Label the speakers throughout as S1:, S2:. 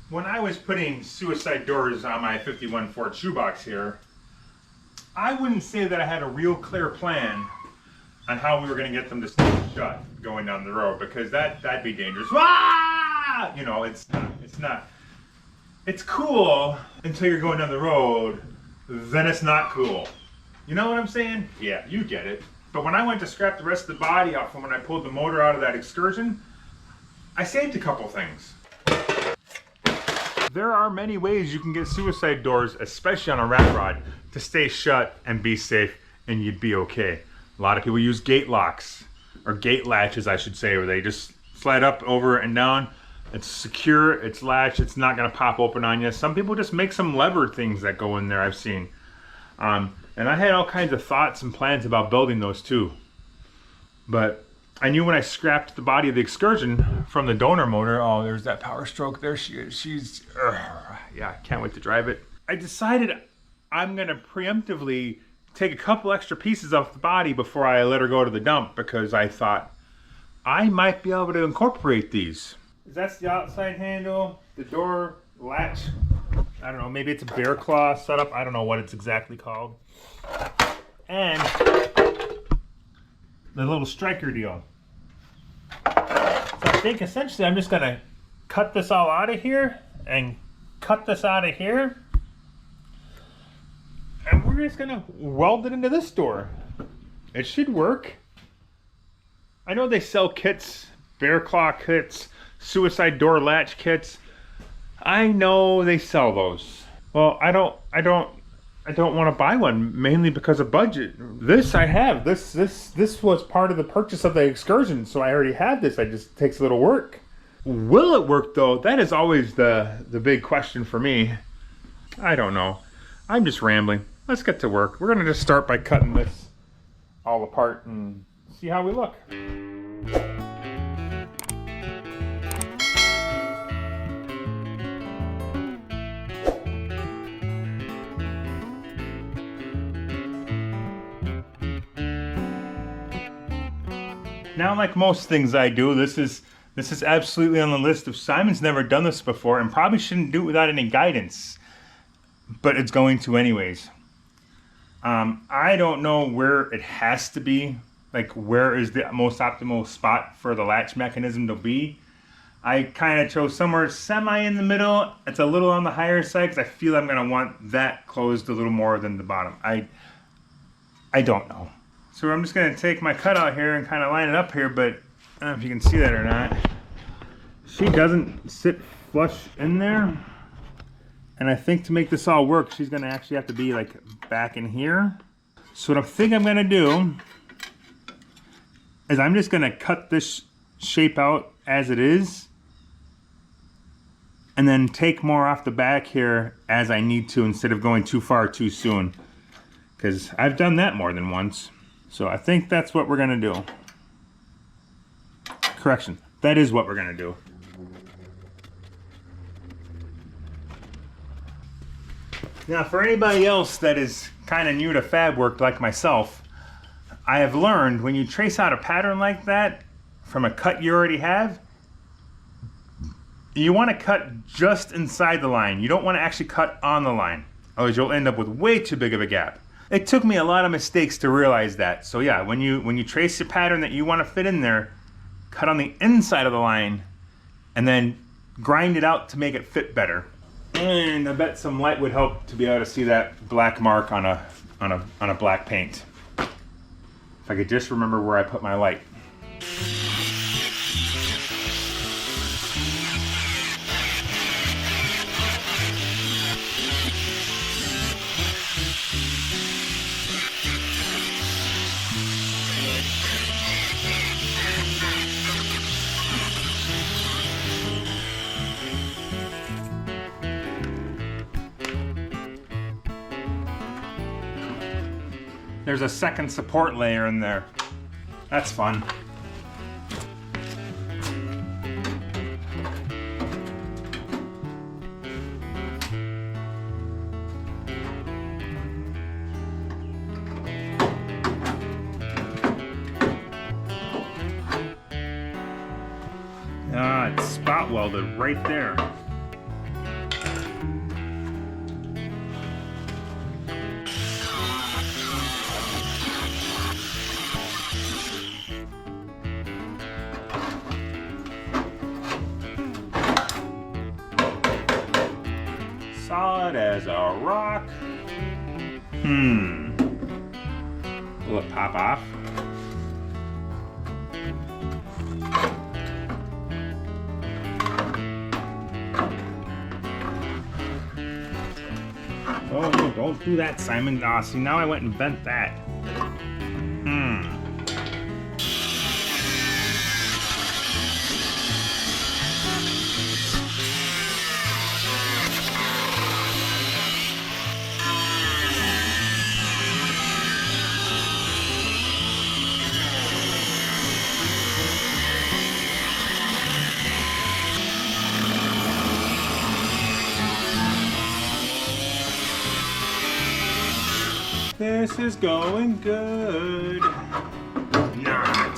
S1: When I was putting suicide doors on my 51 Ford shoebox here, I wouldn't say that I had a real clear plan on how we were going to get them to stay shut going down the road, because that'd be dangerous. Ah! You know, it's not. It's cool until you're going down the road, then it's not cool. You know what I'm saying? Yeah, you get it. But when I went to scrap the rest of the body off from when I pulled the motor out of that Excursion, I saved a couple things. There are many ways you can get suicide doors, especially on a Ratrod, to stay shut and be safe, and you'd be okay. A lot of people use gate locks, or gate latches I should say, where they just slide up, over, and down. It's secure, it's latched, it's not gonna pop open on you. Some people just make some lever things that go in there, I've seen. And I had all kinds of thoughts and plans about building those too. But I knew when I scrapped the body of the Excursion from the donor motor, oh, there's that Powerstroke, there she is, yeah, I can't wait to drive it. I decided I'm gonna preemptively take a couple extra pieces off the body before I let her go to the dump, because I thought I might be able to incorporate these. That's the outside handle, the door latch. I don't know, maybe it's a bear claw setup. I don't know what it's exactly called. And the little striker deal. So I think essentially I'm just gonna cut this all out of here and cut this out of here. And we're just gonna weld it into this door. It should work. I know they sell kits, bear claw kits, suicide door latch kits. I know they sell those. Well, I don't want to buy one, mainly because of budget. This I have. This was part of the purchase of the Excursion, so I already have this. It just takes a little work. Will it work though? That is always the big question for me. I don't know. I'm just rambling. Let's get to work. We're gonna just start by cutting this all apart and see how we look. Now, like most things I do, this is absolutely on the list of Simon's never done this before and probably shouldn't do it without any guidance, but it's going to anyways. I don't know where it has to be, like where is the most optimal spot for the latch mechanism to be. I kind of chose somewhere semi in the middle. It's a little on the higher side because I feel I'm gonna want that closed a little more than the bottom. I don't know. So I'm just gonna take my cutout here and kind of line it up here, but I don't know if you can see that or not. She doesn't sit flush in there. And I think to make this all work, she's gonna actually have to be like back in here. So what I think I'm gonna do is I'm just gonna cut this shape out as it is, and then take more off the back here as I need to instead of going too far too soon. Because I've done that more than once. So I think that's what we're gonna do. Correction, that is what we're gonna do. Now for anybody else that is kind of new to fab work like myself, I have learned when you trace out a pattern like that from a cut you already have, you want to cut just inside the line. You don't want to actually cut on the line, otherwise you'll end up with way too big of a gap. It took me a lot of mistakes to realize that. So yeah, when you trace your pattern that you want to fit in there, cut on the inside of the line and then grind it out to make it fit better. And I bet some light would help to be able to see that black mark on a black paint. If I could just remember where I put my light. There's a second support layer in there. That's fun. Ah, it's spot welded right there. solid as a rock. Will it pop off? Oh, no, don't do that, Simon. Ah, see, now I went and bent that. This is going good. Not.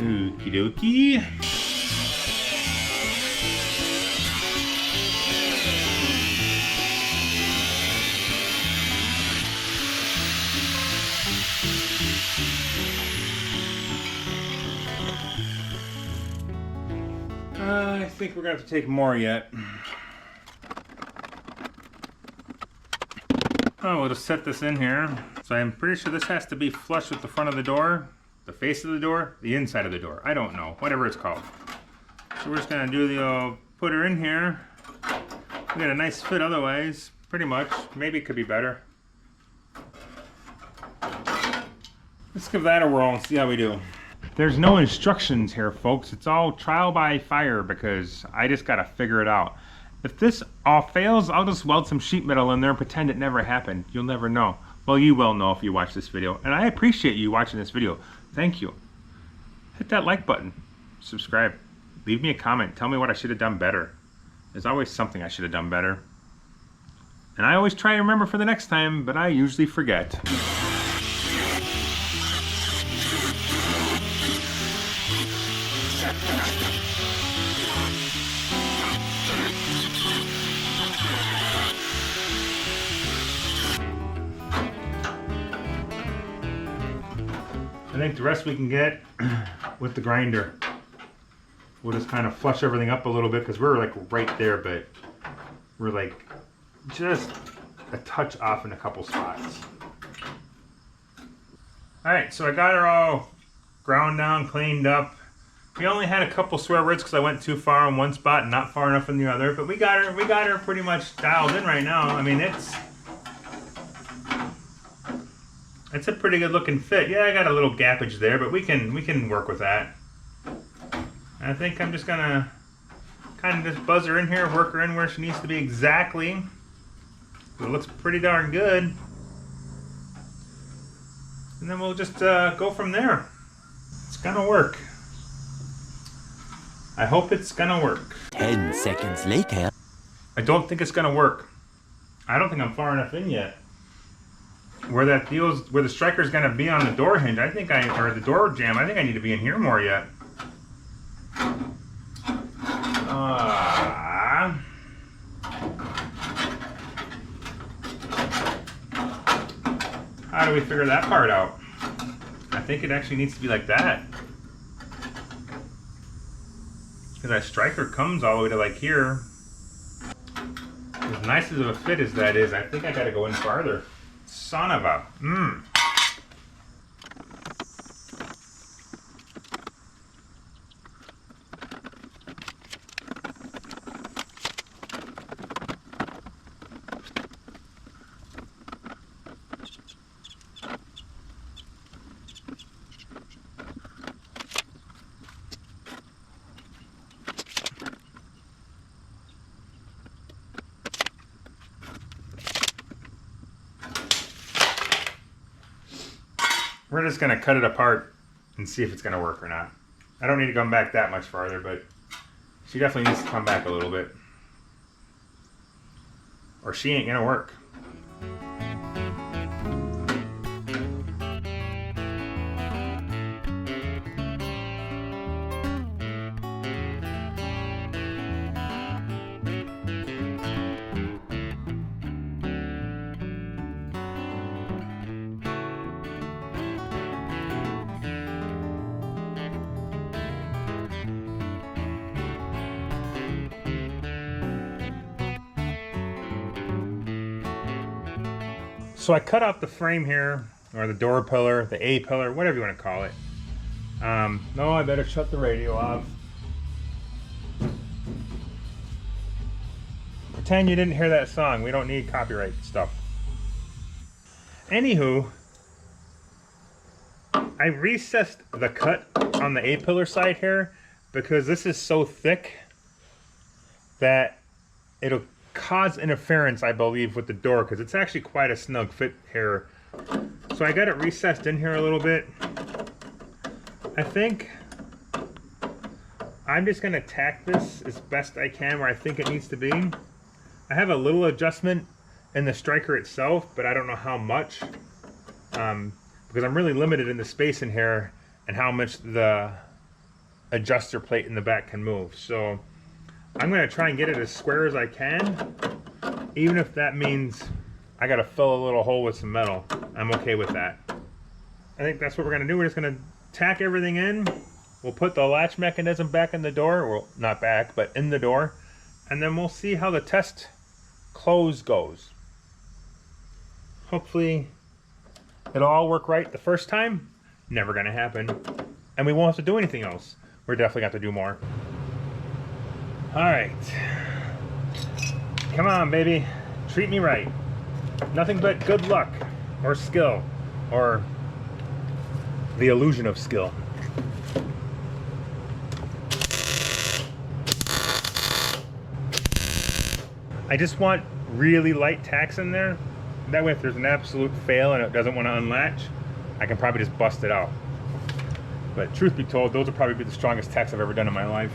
S1: Okie dokie. I think we're gonna have to take more yet. Oh, we'll just set this in here. So I'm pretty sure this has to be flush with the front of the door, the face of the door, the inside of the door. I don't know, whatever it's called. So we're just gonna do the put her in here. We got a nice fit otherwise, pretty much. Maybe it could be better. Let's give that a whirl and see how we do. There's no instructions here, folks. It's all trial by fire because I just gotta figure it out. If this all fails, I'll just weld some sheet metal in there and pretend it never happened. You'll never know. Well, you will know if you watch this video. And I appreciate you watching this video. Thank you. Hit that like button. Subscribe. Leave me a comment. Tell me what I should have done better. There's always something I should have done better. And I always try to remember for the next time, but I usually forget. I think the rest we can get with the grinder. We'll just kind of flush everything up a little bit because we're like right there, but we're like just a touch off in a couple spots. Alright, so I got her all ground down, cleaned up. We only had a couple swear words because I went too far in one spot and not far enough in the other, but we got her pretty much dialed in right now. I mean, it's a pretty good looking fit. Yeah, I got a little gappage there, but we can work with that. I think I'm just gonna kind of just buzz her in here, work her in where she needs to be exactly. It looks pretty darn good. And then we'll just go from there. It's gonna work. I hope it's gonna work.
S2: 10 seconds later.
S1: I don't think it's gonna work. I don't think I'm far enough in yet. Where the striker's gonna be on the door hinge, or the door jamb, I think I need to be in here more yet. How do we figure that part out? I think it actually needs to be like that. Because that striker comes all the way to like here. As nice as of a fit as that is, I think I gotta go in farther. Son of a... We're just gonna cut it apart and see if it's gonna work or not. I don't need to come back that much farther, but she definitely needs to come back a little bit. Or she ain't gonna work. So I cut out the frame here, or the door pillar, the A pillar, whatever you want to call it. No, I better shut the radio off. Pretend you didn't hear that song. We don't need copyright stuff. Anywho, I recessed the cut on the A-pillar side here because this is so thick that it'll cause interference, I believe, with the door, because it's actually quite a snug fit here. So I got it recessed in here a little bit. I think I'm just going to tack this as best I can where I think it needs to be. I have a little adjustment in the striker itself, but I don't know how much, because I'm really limited in the space in here and how much the adjuster plate in the back can move. So I'm going to try and get it as square as I can, even if that means I got to fill a little hole with some metal. I'm okay with that. I think that's what we're going to do. We're just going to tack everything in. We'll put the latch mechanism back in the door, well, not back, but in the door, and then we'll see how the test close goes. Hopefully it'll all work right the first time. Never gonna happen. And we won't have to do anything else. We're definitely gonna have to do more. Alright. Come on, baby. Treat me right. Nothing but good luck, or skill, or the illusion of skill. I just want really light tacks in there. That way if there's an absolute fail and it doesn't want to unlatch, I can probably just bust it out. But truth be told, those will probably be the strongest tacks I've ever done in my life,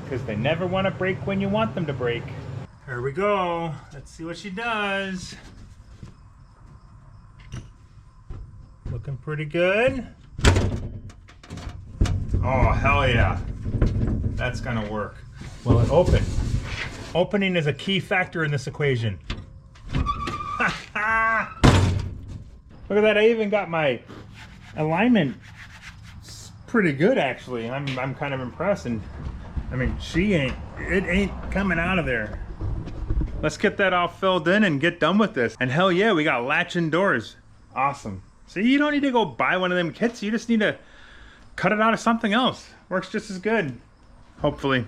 S1: because they never want to break when you want them to break. Here we go. Let's see what she does. Looking pretty good. Oh, hell yeah. That's gonna work. Well, it opened. Opening is a key factor in this equation. Look at that, I even got my alignment pretty good actually. I'm kind of impressed, and I mean, it ain't coming out of there. Let's get that all filled in and get done with this. And hell yeah, we got latch-in doors. Awesome. See, you don't need to go buy one of them kits, you just need to cut it out of something else. Works just as good, hopefully.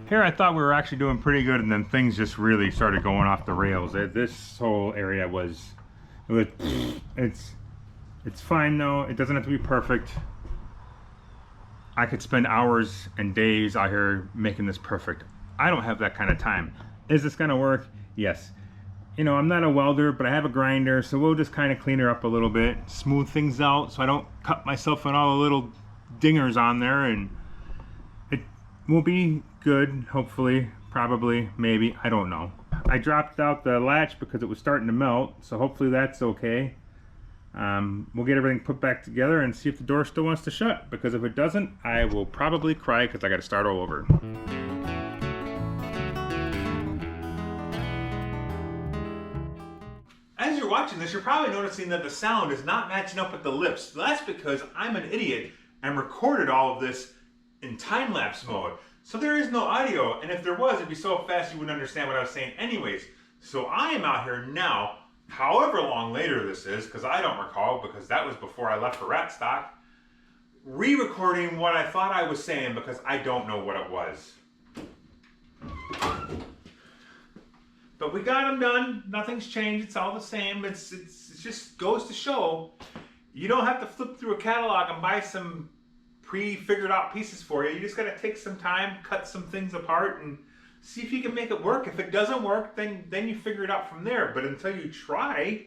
S1: Here I thought we were actually doing pretty good, and then things just really started going off the rails. This whole area it's fine though. It doesn't have to be perfect. I could spend hours and days out here making this perfect. I don't have that kind of time. Is this gonna work? Yes. You know, I'm not a welder, but I have a grinder, so we'll just kind of clean her up a little bit, smooth things out so I don't cut myself in all the little dingers on there, and it will be good, hopefully, probably, maybe, I don't know. I dropped out the latch because it was starting to melt, so hopefully that's okay. We'll get everything put back together and see if the door still wants to shut, because if it doesn't, I will probably cry because I got to start all over. As you're watching this, you're probably noticing that the sound is not matching up with the lips. That's because I'm an idiot and recorded all of this in time-lapse mode. So there is no audio, and if there was, it'd be so fast you wouldn't understand what I was saying anyways. So I am out here now, however long later this is, because I don't recall, because that was before I left for Rat Stock, re-recording what I thought I was saying because I don't know what it was. But we got them done. Nothing's changed. It's all the same. It just goes to show you don't have to flip through a catalog and buy some pre-figured out pieces for you. You just got to take some time, cut some things apart, and see if you can make it work. If it doesn't work, then you figure it out from there. But until you try,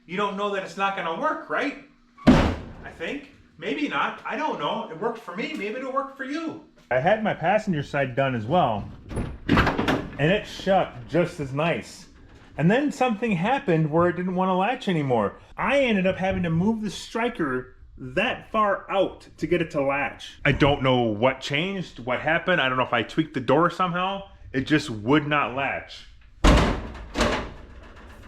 S1: you don't know that it's not going to work, right? I think. Maybe not. I don't know. It worked for me. Maybe it'll work for you. I had my passenger side done as well. and it shut just as nice. And then something happened where it didn't want to latch anymore. I ended up having to move the striker that far out to get it to latch. I don't know what changed, what happened. I don't know if I tweaked the door somehow. It just would not latch.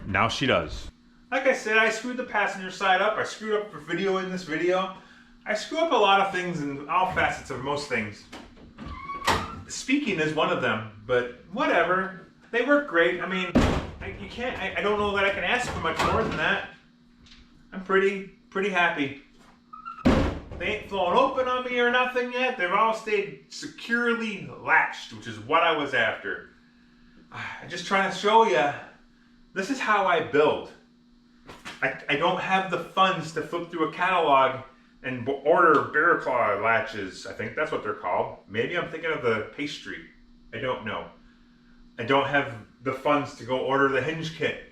S1: Now she does. Like I said, I screwed the passenger side up. I screwed up for video in this video. I screw up a lot of things in all facets of most things. Speaking is one of them, but whatever. They work great. I mean, I don't know that I can ask for much more than that. I'm pretty happy. They ain't flown open on me or nothing yet. They've all stayed securely latched, which is what I was after. I'm just trying to show you, this is how I build. I don't have the funds to flip through a catalog and order bear claw latches. I think that's what they're called. Maybe I'm thinking of the pastry. I don't know. I don't have the funds to go order the hinge kit.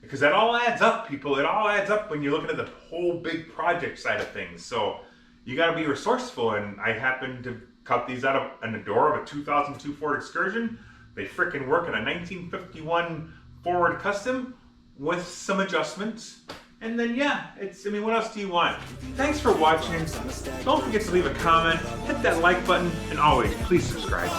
S1: Because that all adds up, people. It all adds up when you're looking at the whole big project side of things. So you got to be resourceful, and I happened to cut these out of the door of a 2002 Ford Excursion. They frickin' work in a 1951 Ford Custom with some adjustments. And then yeah, I mean, what else do you want? Thanks for watching. Don't forget to leave a comment, hit that like button, and always, please subscribe.